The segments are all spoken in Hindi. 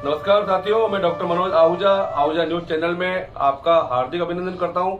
नमस्कार साथियों, मैं doctor Manoj Ahuja Ahuja news channel में आपका हार्दिक अभिनंदन करता हूं।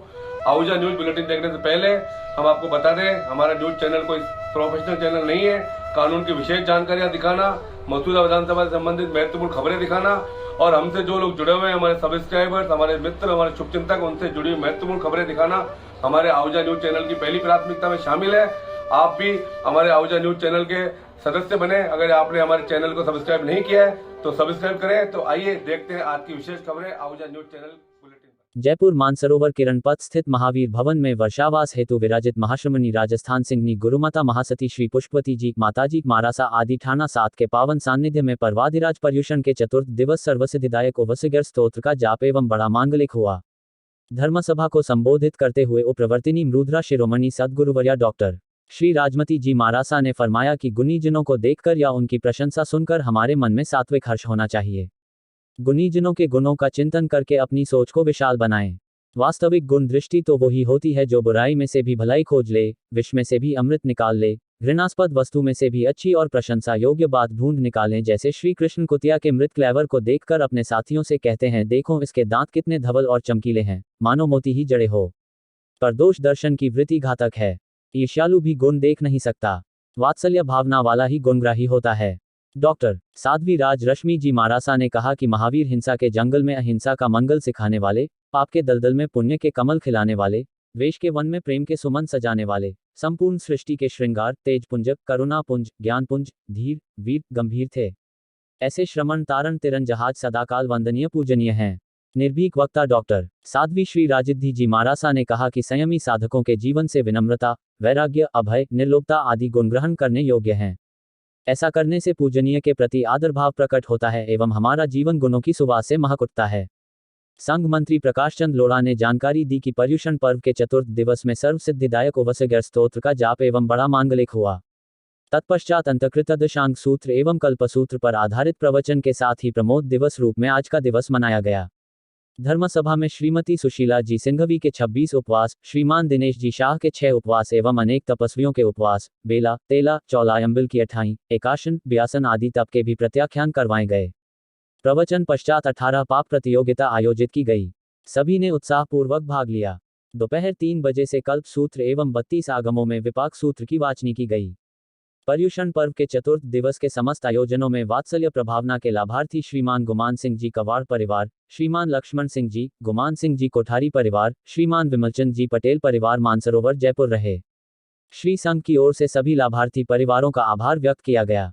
आहूजा न्यूज बुलेटिन देखने से पहले हम आपको बता दें, हमारा न्यूज चैनल कोई प्रोफेशनल चैनल नहीं है। कानून की विशेष जानकारियां दिखाना, मौजूदा विधानसभा से संबंधित महत्वपूर्ण खबरें दिखाना और हमसे जो लोग जुड़े हुए हैं, हमारे सब्सक्राइबर्स, हमारे मित्र, हमारे शुभचिंतक, उनसे जुड़ी हुई महत्वपूर्ण खबरें दिखाना हमारे आहूजा न्यूज चैनल की पहली प्राथमिकता में शामिल है। आप भी हमारे आहूजा न्यूज चैनल के सदस्य बने। अगर आपने हमारे चैनल को सब्सक्राइब नहीं किया है तो सब्सक्राइब करें। तो आइए देखते हैं आज की विशेष खबरें आहूजा न्यूज चैनल बुलेटिन पर। जयपुर मानसरोवर किरण पथ स्थित महावीर भवन में वर्षावास हेतु विराजित महाश्रमणी राजस्थान सिंहनी गुरुमाता महासती श्री पुष्पवती जी माताजी मारासा आदि ठाना 7 के पावन सान्निध्य में पर्वाधिराज पर्युषण के चतुर्थ दिवस सर्वसिद्धिदायक वसुगर स्तोत्र का जाप एवं बड़ा मांगलिक हुआ। धर्मसभा को संबोधित करते हुए उपप्रवर्तिनी मृद्रा शिरोमणि सद्गुरुवर्या डॉक्टर श्री राजमती जी मारासा ने फरमाया कि गुणीजनों को देखकर या उनकी प्रशंसा सुनकर हमारे मन में सात्विक हर्ष होना चाहिए। गुणीजनों के गुणों का चिंतन करके अपनी सोच को विशाल बनाएं। वास्तविक गुण दृष्टि तो वही होती है जो बुराई में से भी भलाई खोज ले, विष में से भी अमृत निकाल ले, घृणास्पद वस्तु में से भी अच्छी और प्रशंसा योग्य बात ढूंढ निकालें। जैसे श्री कृष्ण कुतिया के मृत क्लेवर को देखकर अपने साथियों से कहते हैं, देखो इसके दांत कितने धवल और चमकीले हैं, मानो मोती ही जड़े हो। पर दोष दर्शन की वृत्ति घातक है। ईर्ष्यालु भी गुण देख नहीं सकता, वात्सल्य भावना वाला ही गुणग्राही होता है। डॉक्टर साध्वी राज रश्मि जी मारासा ने कहा कि महावीर हिंसा के जंगल में अहिंसा का मंगल सिखाने वाले, पाप के दलदल में पुण्य के कमल खिलाने वाले, वेश के वन में प्रेम के सुमन सजाने वाले, संपूर्ण सृष्टि के श्रृंगार, तेजपुंज, करुणापुंज, ज्ञानपुंज, धीर, वीर, गंभीर थे। ऐसे श्रमण तारण तिरन जहाज सदाकाल वंदनीय पूजनीय हैं। निर्भीक वक्ता डॉक्टर साध्वी श्री राजिद्धि जी मारासा ने कहा कि संयमी साधकों के जीवन से विनम्रता, वैराग्य, अभय, निर्लोभता आदि गुण ग्रहण करने योग्य हैं। ऐसा करने से पूजनीय के प्रति आदर भाव प्रकट होता है एवं हमारा जीवन गुणों की सुवास से महक उठता है। संघ मंत्री प्रकाश चंद लोढ़ा ने जानकारी दी कि पर्युषण पर्व के चतुर्थ दिवस में सर्व सिद्धिदायक वसुगर स्तोत्र का जाप एवं बड़ा मांगलिक हुआ। तत्पश्चात अंतकृत दशांग सूत्र एवं कल्पसूत्र पर आधारित प्रवचन के साथ ही प्रमोद दिवस रूप में आज का दिवस मनाया गया। धर्मसभा में श्रीमती सुशीला जी सिंघवी के 26 उपवास, श्रीमान दिनेश जी शाह के 6 उपवास एवं अनेक तपस्वियों के उपवास, बेला, तेला, चौलायम्बिल की 28, एकाशन, व्यासन आदि तप के भी प्रत्याख्यान करवाए गए। प्रवचन पश्चात 18 पाक प्रतियोगिता आयोजित की गई। सभी ने उत्साहपूर्वक भाग लिया। दोपहर 3 बजे से कल्प सूत्र एवं 32 आगमों में विपाक सूत्र की वाचनी की गई। पर्युषण पर्व के चतुर्थ दिवस के समस्त आयोजनों में वात्सल्य प्रभावना के लाभार्थी श्रीमान गुमान सिंह जी कवाड़ परिवार, श्रीमान लक्ष्मण सिंह जी, गुमान सिंह जी कोठारी परिवार, श्रीमान विमलचंद जी पटेल परिवार मानसरोवर जयपुर रहे। श्री संघ की ओर से सभी लाभार्थी परिवारों का आभार व्यक्त किया गया।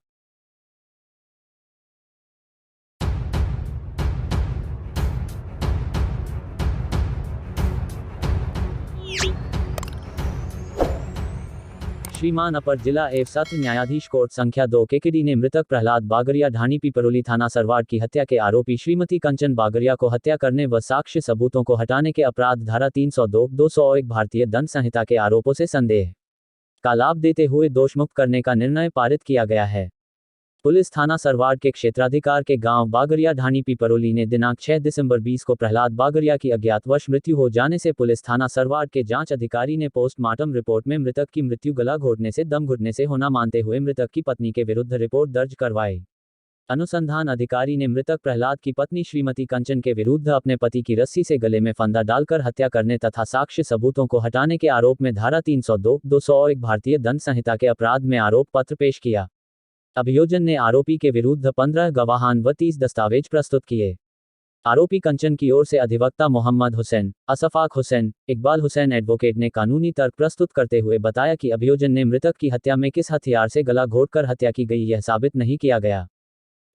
श्रीमान अपर जिला एवं सत्र न्यायाधीश कोर्ट संख्या 2 केकेडी ने मृतक प्रहलाद बागरिया ढाणी पिपरोली थाना सरवाड़ की हत्या के आरोपी श्रीमती कंचन बागरिया को हत्या करने व साक्ष्य सबूतों को हटाने के अपराध धारा 302, 201 भारतीय दंड संहिता के आरोपों से संदेह का लाभ देते हुए दोषमुक्त करने का निर्णय पारित किया गया है। पुलिस थाना सरवाड़ के क्षेत्राधिकार के गांव बागरिया ढाणी पिपरोली ने दिनांक 6 दिसंबर 20 को प्रहलाद बागरिया की अज्ञातवश मृत्यु हो जाने से पुलिस थाना सरवाड़ के जांच अधिकारी ने पोस्टमार्टम रिपोर्ट में मृतक की मृत्यु गला घोटने से दम घुटने से होना मानते हुए मृतक की पत्नी के विरुद्ध रिपोर्ट दर्ज करवाई। अनुसंधान अधिकारी ने मृतक प्रहलाद की पत्नी श्रीमती कंचन के विरुद्ध अपने पति की रस्सी से गले में फंदा डालकर हत्या करने तथा साक्ष्य सबूतों को हटाने के आरोप में धारा 302, 201 भारतीय दंड संहिता के अपराध में आरोप पत्र पेश किया। अभियोजन ने आरोपी के विरुद्ध 15 गवाहान व 30 दस्तावेज प्रस्तुत किए। आरोपी कंचन की ओर से अधिवक्ता मोहम्मद हुसैन, असफाक हुसैन, इकबाल हुसैन एडवोकेट ने कानूनी तर्क प्रस्तुत करते हुए बताया कि अभियोजन ने मृतक की हत्या में किस हथियार से गला घोटकर हत्या की गई यह साबित नहीं किया गया।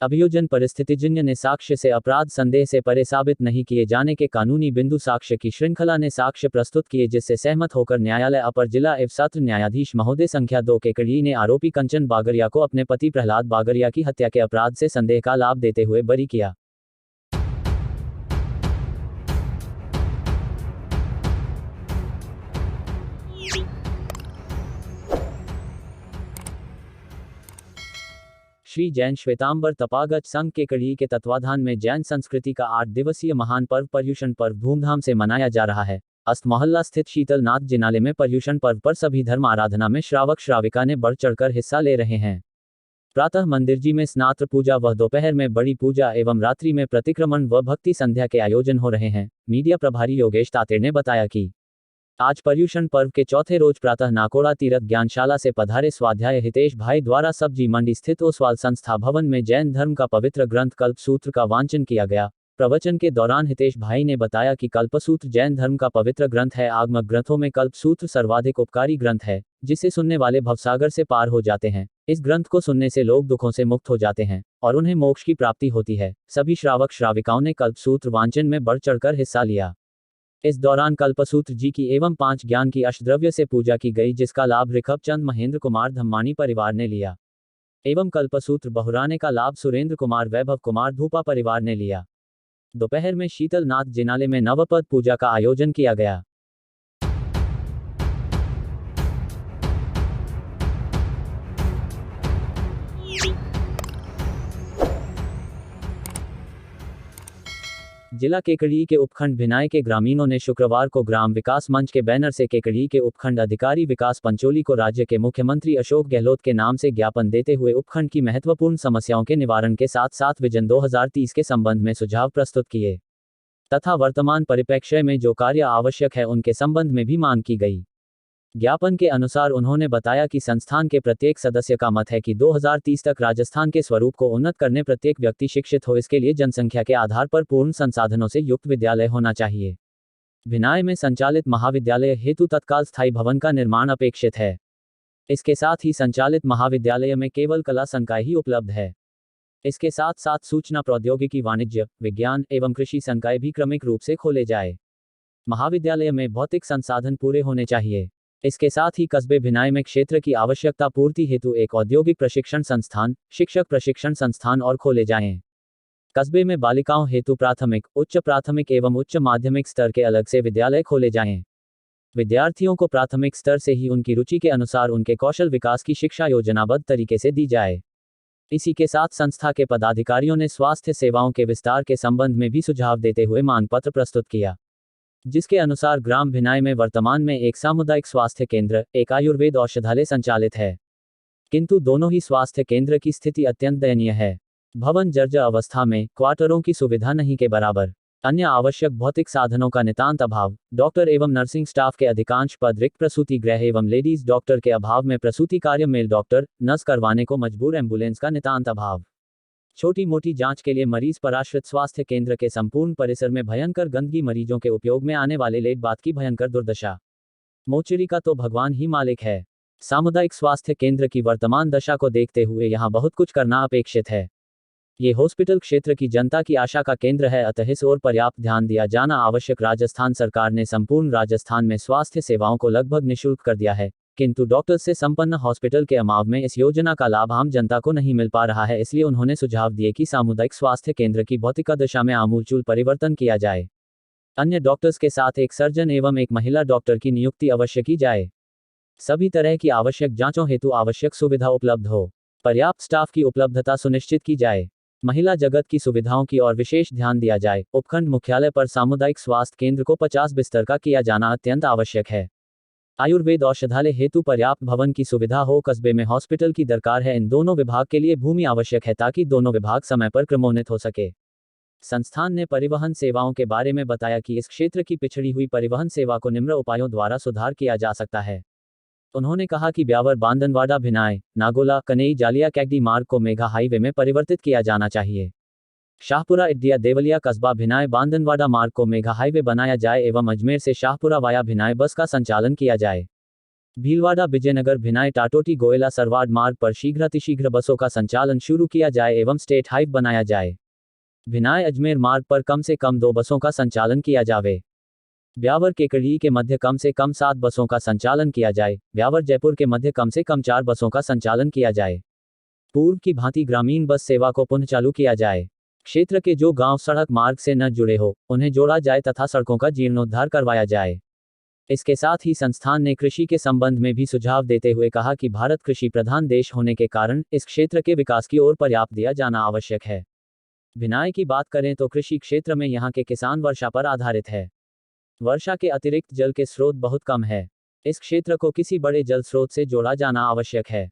अभियोजन परिस्थितिजन्य ने साक्ष्य से अपराध संदेह से परे साबित नहीं किए जाने के कानूनी बिंदु साक्ष्य की श्रृंखला ने साक्ष्य प्रस्तुत किए, जिससे सहमत होकर न्यायालय अपर जिला एवं सत्र न्यायाधीश महोदय संख्या 2 केकड़ी ने आरोपी कंचन बागरिया को अपने पति प्रहलाद बागरिया की हत्या के अपराध से संदेह का लाभ देते हुए बरी किया। श्री जैन श्वेतांबर तपागत संघ केकड़ी के तत्वाधान में जैन संस्कृति का 8 दिवसीय महान पर्व पर्युषण पर्व धूमधाम से मनाया जा रहा है। अस्त मोहल्ला स्थित शीतलनाथ जिनाले में पर्युषण पर्व पर सभी धर्म आराधना में श्रावक श्राविका ने बढ़ चढ़कर हिस्सा ले रहे हैं। प्रातः मंदिर जी में स्नात्र पूजा व दोपहर में बड़ी पूजा एवं रात्रि में प्रतिक्रमण व भक्ति संध्या के आयोजन हो रहे हैं। मीडिया प्रभारी योगेश तातेड़ ने बताया कि आज पर्युषण पर्व के चौथे रोज प्रातः नाकोड़ा तीर्थ ज्ञानशाला से पधारे स्वाध्याय हितेश भाई द्वारा सब्जी मंडी स्थित ओसवाल संस्था भवन में जैन धर्म का पवित्र ग्रंथ कल्पसूत्र का वांचन किया गया। प्रवचन के दौरान हितेश भाई ने बताया कि कल्पसूत्र जैन धर्म का पवित्र ग्रंथ है। आगमक ग्रंथों में कल्पसूत्र सर्वाधिक उपकारी ग्रंथ है, जिसे सुनने वाले भवसागर से पार हो जाते हैं। इस ग्रंथ को सुनने से लोग दुखों से मुक्त हो जाते हैं और उन्हें मोक्ष की प्राप्ति होती है। सभी श्रावक श्राविकाओं ने कल्पसूत्र वांचन में बढ़ चढ़कर हिस्सा लिया। इस दौरान कल्पसूत्र जी की एवं 5 ज्ञान की अष्टद्रव्य से पूजा की गई, जिसका लाभ ऋखभ चंद महेंद्र कुमार धम्मानी परिवार ने लिया एवं कल्पसूत्र बहुराने का लाभ सुरेंद्र कुमार वैभव कुमार धूपा परिवार ने लिया। दोपहर में शीतल नाथ जिनाले में नवपद पूजा का आयोजन किया गया। जिला केकड़ी के उपखंड भिनाई के ग्रामीणों ने शुक्रवार को ग्राम विकास मंच के बैनर से केकड़ी के उपखंड अधिकारी विकास पंचोली को राज्य के मुख्यमंत्री अशोक गहलोत के नाम से ज्ञापन देते हुए उपखंड की महत्वपूर्ण समस्याओं के निवारण के साथ साथ विजन 2030 के संबंध में सुझाव प्रस्तुत किए तथा वर्तमान परिप्रेक्ष्य में जो कार्य आवश्यक है उनके संबंध में भी मांग की गई। ज्ञापन के अनुसार उन्होंने बताया कि संस्थान के प्रत्येक सदस्य का मत है कि 2030 तक राजस्थान के स्वरूप को उन्नत करने प्रत्येक व्यक्ति शिक्षित हो। इसके लिए जनसंख्या के आधार पर पूर्ण संसाधनों से युक्त विद्यालय होना चाहिए। भिनाई में संचालित महाविद्यालय हेतु तत्काल स्थायी भवन का निर्माण अपेक्षित है। इसके साथ ही संचालित महाविद्यालय में केवल कला संकाय ही उपलब्ध है। इसके साथ साथ सूचना प्रौद्योगिकी, वाणिज्य, विज्ञान एवं कृषि संकाय भी क्रमिक रूप से खोले जाए। महाविद्यालय में भौतिक संसाधन पूरे होने चाहिए। इसके साथ ही कस्बे भिनाई में क्षेत्र की आवश्यकता पूर्ति हेतु एक औद्योगिक प्रशिक्षण संस्थान, शिक्षक प्रशिक्षण संस्थान और खोले जाएं। कस्बे में बालिकाओं हेतु प्राथमिक, उच्च प्राथमिक एवं उच्च माध्यमिक स्तर के अलग से विद्यालय खोले जाएं। विद्यार्थियों को प्राथमिक स्तर से ही उनकी रुचि के अनुसार उनके कौशल विकास की शिक्षा योजनाबद्ध तरीके से दी जाए। इसी के साथ संस्था के पदाधिकारियों ने स्वास्थ्य सेवाओं के विस्तार के संबंध में भी सुझाव देते हुए मांग पत्र प्रस्तुत किया, जिसके अनुसार ग्राम भिनाई में वर्तमान में एक सामुदायिक स्वास्थ्य केंद्र, एक आयुर्वेद औषधालय संचालित है, किंतु दोनों ही स्वास्थ्य केंद्र की स्थिति अत्यंत दयनीय है। भवन जर्जर अवस्था में, क्वार्टरों की सुविधा नहीं के बराबर, अन्य आवश्यक भौतिक साधनों का नितांत अभाव, डॉक्टर एवं नर्सिंग स्टाफ के अधिकांश पद रिक्त, प्रसूति गृह एवं लेडीज डॉक्टर के अभाव में प्रसूति कार्य मेल डॉक्टर, नर्स करवाने को मजबूर, एम्बुलेंस का नितांत अभाव, छोटी मोटी जांच के लिए मरीज पर आश्रित स्वास्थ्य केंद्र के संपूर्ण परिसर में भयंकर गंदगी, मरीजों के उपयोग में आने वाले लेट बात की भयंकर दुर्दशा। मोचरी का तो भगवान ही मालिक है। सामुदायिक स्वास्थ्य केंद्र की वर्तमान दशा को देखते हुए यहाँ बहुत कुछ करना अपेक्षित है। ये हॉस्पिटल क्षेत्र की जनता की आशा का केंद्र है, अतः इस ओर पर्याप्त ध्यान दिया जाना आवश्यक। राजस्थान सरकार ने संपूर्ण राजस्थान में स्वास्थ्य सेवाओं को लगभग निःशुल्क कर दिया है, किंतु डॉक्टर से संपन्न हॉस्पिटल के अभाव में इस योजना का लाभ आम जनता को नहीं मिल पा रहा है। इसलिए उन्होंने सुझाव दिए कि सामुदायिक स्वास्थ्य केंद्र की भौतिक दशा में आमूलचूल परिवर्तन किया जाए। अन्य डॉक्टर्स के साथ एक सर्जन एवं एक महिला डॉक्टर की नियुक्ति अवश्य की जाए। सभी तरह की आवश्यक जांचों हेतु आवश्यक सुविधा उपलब्ध हो। पर्याप्त स्टाफ की उपलब्धता सुनिश्चित की जाए। महिला जगत की सुविधाओं की ओर विशेष ध्यान दिया जाए। उपखंड मुख्यालय पर सामुदायिक स्वास्थ्य केंद्र को 50 बिस्तर का किया जाना अत्यंत आवश्यक है। आयुर्वेद औषधालय हेतु पर्याप्त भवन की सुविधा हो। कस्बे में हॉस्पिटल की दरकार है। इन दोनों विभाग के लिए भूमि आवश्यक है ताकि दोनों विभाग समय पर क्रमोन्नत हो सके। संस्थान ने परिवहन सेवाओं के बारे में बताया कि इस क्षेत्र की पिछड़ी हुई परिवहन सेवा को निम्न उपायों द्वारा सुधार किया जा सकता है। उन्होंने कहा कि ब्यावर बांदनवाड़ा भिनाई, नागोला, कनेई, जालिया कैगडी मार्ग को मेगा हाईवे में परिवर्तित किया जाना चाहिए। शाहपुरा इड्डिया देवलिया कस्बा भिनाई बांदनवाड़ा मार्ग को मेगा हाईवे बनाया जाए एवं अजमेर से शाहपुरा वाया भिनाई बस का संचालन किया जाए। भीलवाड़ा विजयनगर भिनाई टाटोटी गोयला सरवाड मार्ग पर शीघ्रातिशीघ्र बसों का संचालन शुरू किया जाए एवं स्टेट हाईवे बनाया जाए। भिनाई अजमेर मार्ग पर कम से कम 2 बसों का संचालन किया जाए। ब्यावर केकड़ी के मध्य कम से कम 7 बसों का संचालन किया जाए। ब्यावर जयपुर के मध्य कम से कम 4 बसों का संचालन किया जाए। पूर्व की भांति ग्रामीण बस सेवा को पुनः चालू किया जाए। क्षेत्र के जो गांव सड़क मार्ग से न जुड़े हो उन्हें जोड़ा जाए तथा सड़कों का जीर्णोद्धार करवाया जाए। इसके साथ ही संस्थान ने कृषि के संबंध में भी सुझाव देते हुए कहा कि भारत कृषि प्रधान देश होने के कारण इस क्षेत्र के विकास की ओर पर्याप्त दिया जाना आवश्यक है। भिनाई की बात करें तो कृषि क्षेत्र में यहाँ के किसान वर्षा पर आधारित है। वर्षा के अतिरिक्त जल के स्रोत बहुत कम है। इस क्षेत्र को किसी बड़े जल स्रोत से जोड़ा जाना आवश्यक है।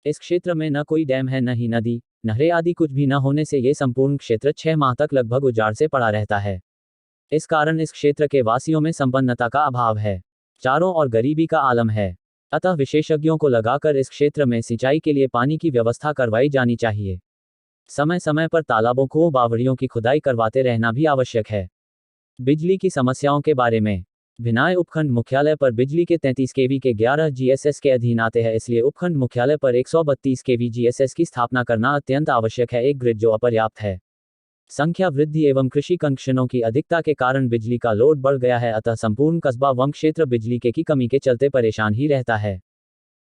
इस क्षेत्र में न कोई डैम है, न ही नदी, नहरें आदि कुछ भी न होने से ये संपूर्ण क्षेत्र 6 माह तक लगभग उजाड़ से पड़ा रहता है। इस कारण इस क्षेत्र के वासियों में संपन्नता का अभाव है, चारों ओर गरीबी का आलम है। अतः विशेषज्ञों को लगाकर इस क्षेत्र में सिंचाई के लिए पानी की व्यवस्था करवाई जानी चाहिए। समय समय पर तालाबों, कुओं, बावड़ियों की खुदाई करवाते रहना भी आवश्यक है। बिजली की समस्याओं के बारे में। भिनाई उपखंड मुख्यालय पर बिजली के 33 केवी के 11 जीएसएस के अधीन आते हैं, इसलिए उपखंड मुख्यालय पर 132 केवी जीएसएस की स्थापना करना अत्यंत आवश्यक है। एक ग्रिड जो अपर्याप्त है। संख्या वृद्धि एवं कृषि कनेक्शनों की अधिकता के कारण बिजली का लोड बढ़ गया है, अतः संपूर्ण कस्बा व क्षेत्र बिजली की कमी के चलते परेशान ही रहता है।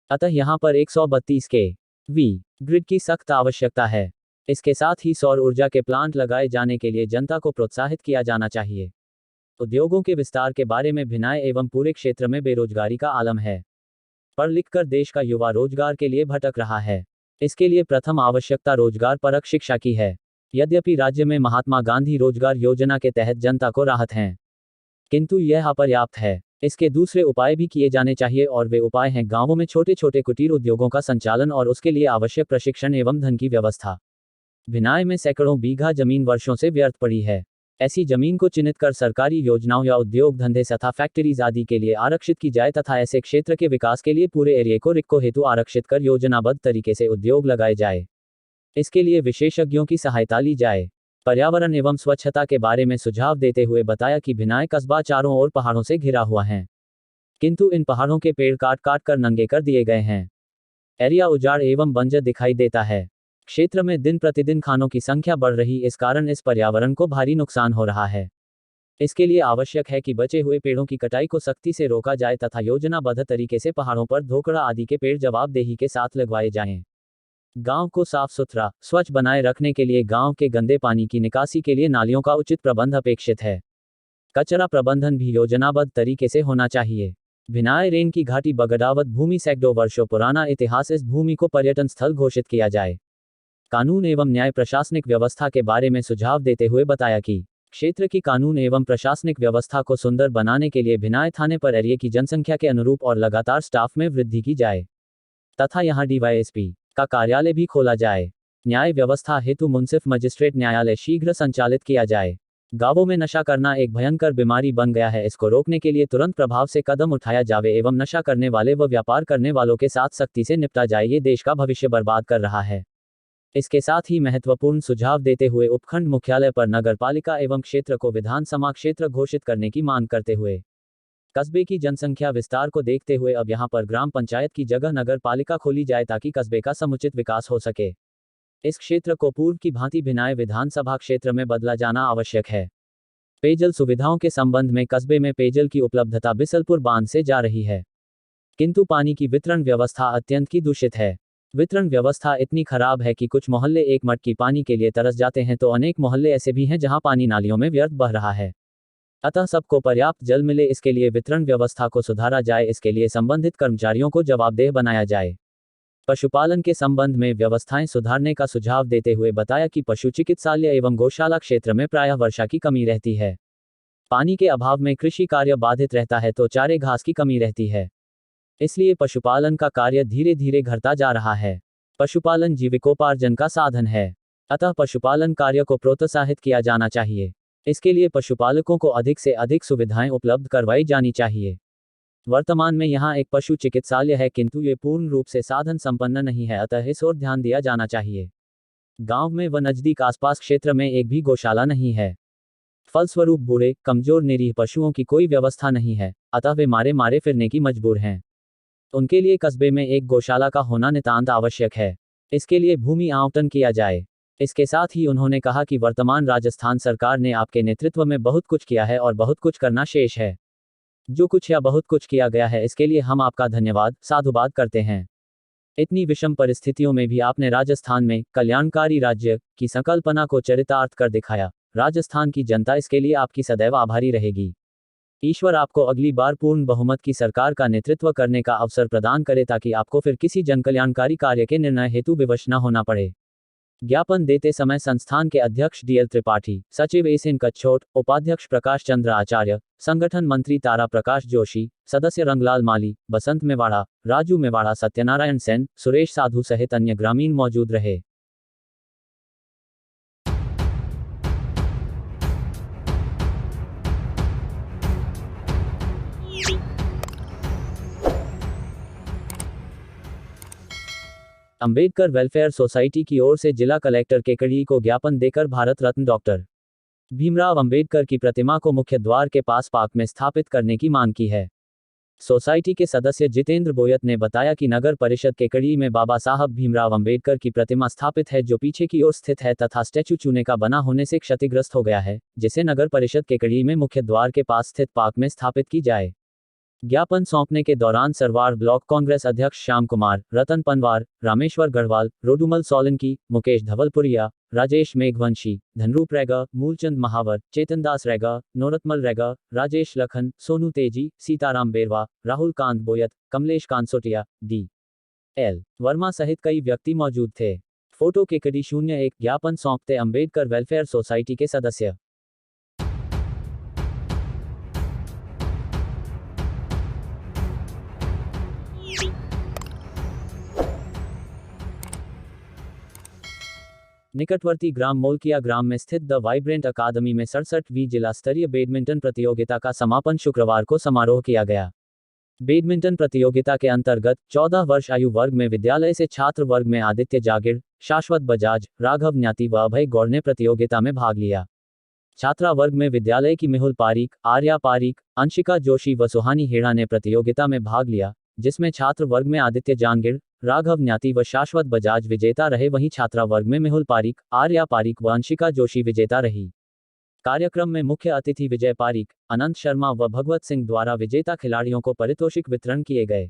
अतः यहाँ पर 132 केवी ग्रिड की सख्त आवश्यकता है। इसके साथ ही सौर ऊर्जा के प्लांट लगाए जाने के लिए जनता को प्रोत्साहित किया जाना चाहिए। उद्योगों के विस्तार के बारे में। भिनाई एवं पूरे क्षेत्र में बेरोजगारी का आलम है। पढ़ लिखकर देश का युवा रोजगार के लिए भटक रहा है। इसके लिए प्रथम आवश्यकता रोजगार परक शिक्षा की है। यद्यपि राज्य में महात्मा गांधी रोजगार योजना के तहत जनता को राहत है, किंतु यह अपर्याप्त है। इसके दूसरे उपाय भी किए जाने चाहिए और वे उपाय हैं गांवों में छोटे छोटे कुटीर उद्योगों का संचालन और उसके लिए आवश्यक प्रशिक्षण एवं धन की व्यवस्था। भिनाई में सैकड़ों बीघा जमीन वर्षों से व्यर्थ पड़ी है। ऐसी जमीन को चिन्हित कर सरकारी योजनाओं या उद्योग धंधे तथा फैक्ट्रीज आदि के लिए आरक्षित की जाए तथा ऐसे क्षेत्र के विकास के लिए पूरे एरिया को रिक्को हेतु आरक्षित कर योजनाबद्ध तरीके से उद्योग लगाए जाए। इसके लिए विशेषज्ञों की सहायता ली जाए। पर्यावरण एवं स्वच्छता के बारे में सुझाव देते हुए बताया कि भिनाई कस्बा चारों ओर पहाड़ों से घिरा हुआ है, किंतु इन पहाड़ों के पेड़ काट काट कर नंगे कर दिए गए हैं। एरिया उजाड़ एवं बंजर दिखाई देता है। क्षेत्र में दिन प्रतिदिन खानों की संख्या बढ़ रही, इस कारण इस पर्यावरण को भारी नुकसान हो रहा है। इसके लिए आवश्यक है कि बचे हुए पेड़ों की कटाई को सख्ती से रोका जाए तथा योजनाबद्ध तरीके से पहाड़ों पर धोकड़ा आदि के पेड़ जवाबदेही के साथ लगवाए जाएं। गांव को साफ सुथरा स्वच्छ बनाए रखने के लिए गांव के गंदे पानी की निकासी के लिए नालियों का उचित प्रबंध अपेक्षित है। कचरा प्रबंधन भी योजनाबद्ध तरीके से होना चाहिए। भिनाई रेन की घाटी बगडावत भूमि सैकड़ों वर्षों पुराना इतिहास, इस भूमि को पर्यटन स्थल घोषित किया जाए। कानून एवं न्याय प्रशासनिक व्यवस्था के बारे में सुझाव देते हुए बताया कि क्षेत्र की कानून एवं प्रशासनिक व्यवस्था को सुंदर बनाने के लिए भिनाई थाने पर एरिया की जनसंख्या के अनुरूप और लगातार स्टाफ में वृद्धि की जाए तथा यहां डीवाईएसपी का कार्यालय भी खोला जाए। न्याय व्यवस्था हेतु मुंसिफ मजिस्ट्रेट न्यायालय शीघ्र संचालित किया जाए। गांवों में नशा करना एक भयंकर बीमारी बन गया है, इसको रोकने के लिए तुरंत प्रभाव से कदम उठाया जावे एवं नशा करने वाले व व्यापार करने वालों के साथ सख्ती से निपटा जाए। ये देश का भविष्य बर्बाद कर रहा है। इसके साथ ही महत्वपूर्ण सुझाव देते हुए उपखंड मुख्यालय पर नगरपालिका एवं क्षेत्र को विधानसभा क्षेत्र घोषित करने की मांग करते हुए कस्बे की जनसंख्या विस्तार को देखते हुए अब यहां पर ग्राम पंचायत की जगह नगर पालिका खोली जाए ताकि कस्बे का समुचित विकास हो सके। इस क्षेत्र को पूर्व की भांति भिनाई विधानसभा क्षेत्र में बदला जाना आवश्यक है। पेयजल सुविधाओं के संबंध में कस्बे में पेयजल की उपलब्धता बिसलपुर बांध से जा रही है, किंतु पानी की वितरण व्यवस्था अत्यंत ही दूषित है। वितरण व्यवस्था इतनी खराब है कि कुछ मोहल्ले एक मटकी पानी के लिए तरस जाते हैं, तो अनेक मोहल्ले ऐसे भी हैं जहां पानी नालियों में व्यर्थ बह रहा है। अतः सबको पर्याप्त जल मिले, इसके लिए वितरण व्यवस्था को सुधारा जाए। इसके लिए संबंधित कर्मचारियों को जवाबदेह बनाया जाए। पशुपालन के संबंध में व्यवस्थाएं सुधारने का सुझाव देते हुए बताया कि पशु चिकित्सालय एवं गौशाला क्षेत्र में प्रायः वर्षा की कमी रहती है। पानी के अभाव में कृषि कार्य बाधित रहता है, तो चारे घास की कमी रहती है, इसलिए पशुपालन का कार्य धीरे धीरे घटता जा रहा है। पशुपालन जीविकोपार्जन का साधन है, अतः पशुपालन कार्य को प्रोत्साहित किया जाना चाहिए। इसके लिए पशुपालकों को अधिक से अधिक सुविधाएं उपलब्ध करवाई जानी चाहिए। वर्तमान में यहाँ एक पशु चिकित्सालय है, किंतु ये पूर्ण रूप से साधन संपन्न नहीं है, अतः इस ओर ध्यान दिया जाना चाहिए। गांव में व नजदीक आसपास क्षेत्र में एक भी गौशाला नहीं है। फलस्वरूप बूढ़े कमजोर निरीह पशुओं की कोई व्यवस्था नहीं है, अतः वे मारे मारे फिरने की मजबूर हैं। उनके लिए कस्बे में एक गौशाला का होना नितांत आवश्यक है। इसके लिए भूमि आवंटन किया जाए। इसके साथ ही उन्होंने कहा कि वर्तमान राजस्थान सरकार ने आपके नेतृत्व में बहुत कुछ किया है और बहुत कुछ करना शेष है। जो कुछ या बहुत कुछ किया गया है, इसके लिए हम आपका धन्यवाद साधुवाद करते हैं। इतनी विषम परिस्थितियों में भी आपने राजस्थान में कल्याणकारी राज्य की संकल्पना को चरितार्थ कर दिखाया। राजस्थान की जनता इसके लिए आपकी सदैव आभारी रहेगी। ईश्वर आपको अगली बार पूर्ण बहुमत की सरकार का नेतृत्व करने का अवसर प्रदान करे, ताकि आपको फिर किसी जनकल्याणकारी कार्य के निर्णय हेतु विवश न होना पड़े। ज्ञापन देते समय संस्थान के अध्यक्ष डीएल त्रिपाठी, सचिव एसएन कच्छोट, उपाध्यक्ष प्रकाश चंद्र आचार्य, संगठन मंत्री तारा प्रकाश जोशी, सदस्य रंगलाल माली, बसंत मेवाड़ा, राजू मेवाड़ा, सत्यनारायण सेन, सुरेश साधु सहित अन्य ग्रामीण मौजूद रहे। अंबेडकर वेलफेयर सोसाइटी की ओर से जिला कलेक्टर केकड़ी को ज्ञापन देकर भारत रत्न डॉक्टर भीमराव अंबेडकर की प्रतिमा को मुख्य द्वार के पास पार्क में स्थापित करने की मांग की है। सोसाइटी के सदस्य जितेंद्र बोयत ने बताया कि नगर परिषद केकड़ी में बाबा साहब भीमराव अंबेडकर की प्रतिमा स्थापित है, जो पीछे की ओर स्थित है तथा स्टैचू चूने का बना होने से क्षतिग्रस्त हो गया है, जिसे नगर परिषद केकड़ी में मुख्य द्वार के पास स्थित पार्क में स्थापित की जाए। ज्ञापन सौंपने के दौरान सरवार ब्लॉक कांग्रेस अध्यक्ष श्याम कुमार, रतन पनवार, रामेश्वर गढ़वाल, रोडुमल सोलंकी, मुकेश धवलपुरिया, राजेश मेघवंशी, धनरूप रैगा, मूलचंद महावर, चेतनदास रैगा, नोरतमल रैगा, राजेश लखन, सोनू तेजी, सीताराम बेरवा, राहुल कांत बोयत, कमलेश कांसोटिया, डी एल वर्मा सहित कई व्यक्ति मौजूद थे। फोटो केकड़ी 01 ज्ञापन सौंपते अंबेडकर वेलफेयर सोसाइटी के सदस्य। निकटवर्ती ग्राम मोलकिया ग्राम में स्थित द वाइब्रेंट अकादमी में 67वीं जिला स्तरीय बैडमिंटन प्रतियोगिता का समापन शुक्रवार को समारोह किया गया। बैडमिंटन प्रतियोगिता के अंतर्गत 14 वर्ष आयु वर्ग में विद्यालय से छात्र वर्ग में आदित्य जागिड़, शाश्वत बजाज, राघव न्याती व अभय गौड़ ने प्रतियोगिता में भाग लिया। छात्रा वर्ग में विद्यालय की मेहुल पारीक, आर्या पारीक, अंशिका जोशी व सुहानी हेड़ा ने प्रतियोगिता में भाग लिया, जिसमें छात्र वर्ग में आदित्य जांगिड़, राघव न्याती व शाश्वत बजाज विजेता रहे, वहीं छात्रा वर्ग में मेहुल पारीक, आर्या पारीक व अंशिका जोशी विजेता रही। कार्यक्रम में मुख्य अतिथि विजय पारीक, अनंत शर्मा व भगवत सिंह द्वारा विजेता खिलाड़ियों को पारितोषिक वितरण किए गए।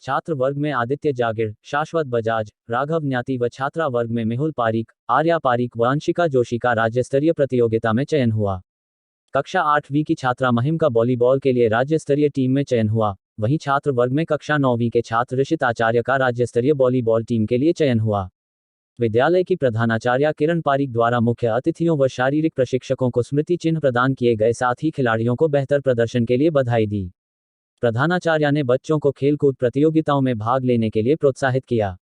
छात्र वर्ग में आदित्य जागिड़, शाश्वत बजाज, राघव न्याती व छात्रा वर्ग में मेहुल पारीक, आर्या पारीक व अंशिका जोशी का राज्य स्तरीय प्रतियोगिता में चयन हुआ। कक्षा 8वीं की छात्रा महिम का वॉलीबॉल के लिए राज्य स्तरीय टीम में चयन हुआ, वहीं छात्र वर्ग में कक्षा 9वीं के छात्र ऋषित आचार्य का राज्य स्तरीय वॉलीबॉल टीम के लिए चयन हुआ। विद्यालय की प्रधानाचार्य किरण पारीक द्वारा मुख्य अतिथियों व शारीरिक प्रशिक्षकों को स्मृति चिन्ह प्रदान किए गए, साथ ही खिलाड़ियों को बेहतर प्रदर्शन के लिए बधाई दी। प्रधानाचार्य ने बच्चों को खेलकूद प्रतियोगिताओं में भाग लेने के लिए प्रोत्साहित किया।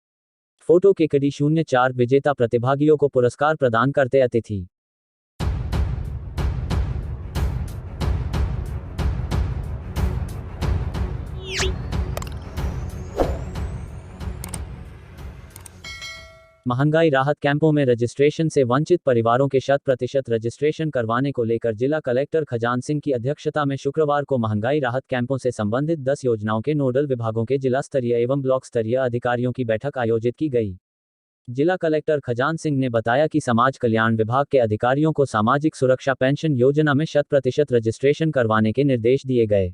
फोटो केकड़ी 04 विजेता प्रतिभागियों को पुरस्कार प्रदान करते अतिथि। महंगाई राहत कैंपों में रजिस्ट्रेशन से वंचित परिवारों के 100% रजिस्ट्रेशन करवाने को लेकर जिला कलेक्टर खजान सिंह की अध्यक्षता में शुक्रवार को महंगाई राहत कैंपों से संबंधित 10 योजनाओं के नोडल विभागों के जिला स्तरीय एवं ब्लॉक स्तरीय अधिकारियों की बैठक आयोजित की गई। जिला कलेक्टर खजान सिंह ने बताया कि समाज कल्याण विभाग के अधिकारियों को सामाजिक सुरक्षा पेंशन योजना में 100% रजिस्ट्रेशन करवाने के निर्देश दिए गए।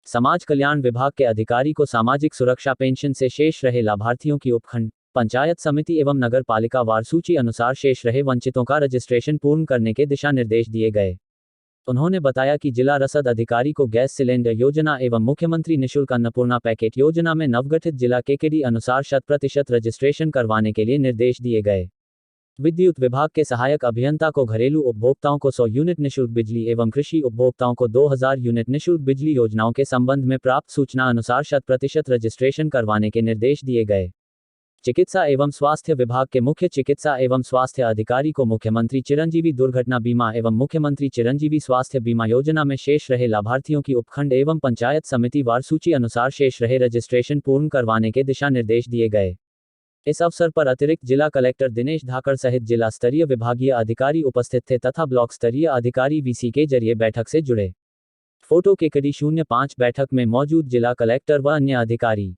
समाज कल्याण विभाग के अधिकारी को सामाजिक सुरक्षा पेंशन से शेष रहे लाभार्थियों की उपखंड, पंचायत समिति एवं नगर पालिका वार सूची अनुसार शेष रहे वंचितों का रजिस्ट्रेशन पूर्ण करने के दिशा निर्देश दिए गए। उन्होंने बताया कि जिला रसद अधिकारी को गैस सिलेंडर योजना एवं मुख्यमंत्री निःशुल्क अन्नपूर्णा पैकेट योजना में नवगठित जिला केकेडी अनुसार 100% रजिस्ट्रेशन करवाने के लिए निर्देश दिए गए। विद्युत विभाग के सहायक अभियंता को घरेलू उपभोक्ताओं को 100 यूनिट निःशुल्क बिजली एवं कृषि उपभोक्ताओं को 2000 यूनिट निःशुल्क बिजली योजनाओं के संबंध में प्राप्त सूचना अनुसार 100% रजिस्ट्रेशन करवाने के निर्देश दिए गए। चिकित्सा एवं स्वास्थ्य विभाग के मुख्य चिकित्सा एवं स्वास्थ्य अधिकारी को मुख्यमंत्री चिरंजीवी दुर्घटना बीमा एवं मुख्यमंत्री चिरंजीवी स्वास्थ्य बीमा योजना में शेष रहे लाभार्थियों की उपखंड एवं पंचायत समिति वार सूची अनुसार शेष रहे रजिस्ट्रेशन पूर्ण करवाने के दिशा निर्देश दिए गए। इस अवसर पर अतिरिक्त जिला कलेक्टर दिनेश धाकड़ सहित जिला स्तरीय विभागीय अधिकारी उपस्थित थे तथा ब्लॉक स्तरीय अधिकारी वीसी के जरिए बैठक से जुड़े। फोटो केकड़ी 05 बैठक में मौजूद जिला कलेक्टर व अन्य अधिकारी।